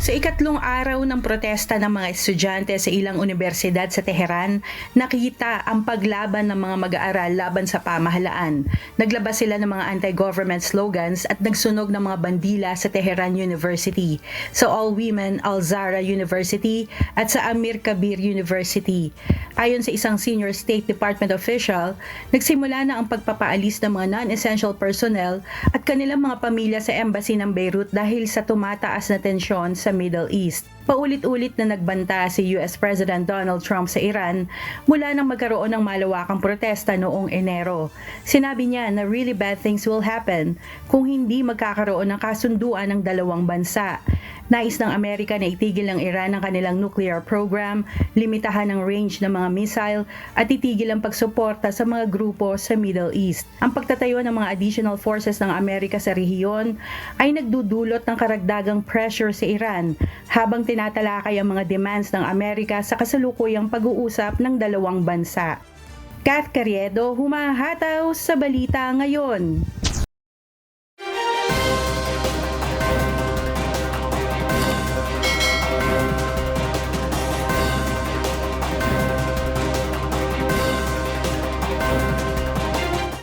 Sa ikatlong araw ng protesta ng mga estudyante sa ilang unibersidad sa Tehran, nakita ang paglaban ng mga mag-aaral laban sa pamahalaan. Naglabas sila ng mga anti-government slogans at nagsunog ng mga bandila sa Tehran University, sa All-Women Al-Zahra University at sa Amir Kabir University. Ayon sa isang senior State Department official, nagsimula na ang pagpapaalis ng mga non-essential personnel at kanilang mga pamilya sa embassy ng Beirut dahil sa tumataas na tensyon sa Middle East. Paulit-ulit na nagbanta si US President Donald Trump sa Iran mula nang magkaroon ng malawakang protesta noong Enero. Sinabi niya na really bad things will happen kung hindi magkakaroon ng kasunduan ng dalawang bansa. Nais ng Amerika na itigil ng Iran ang kanilang nuclear program, limitahan ang range ng mga missile at itigil ang pagsuporta sa mga grupo sa Middle East. Ang pagtatayo ng mga additional forces ng Amerika sa rehiyon ay nagdudulot ng karagdagang pressure sa Iran habang tinatalakay ang mga demands ng Amerika sa kasalukuyang pag-uusap ng dalawang bansa. Kath Carriedo, humahataw sa Balita Ngayon.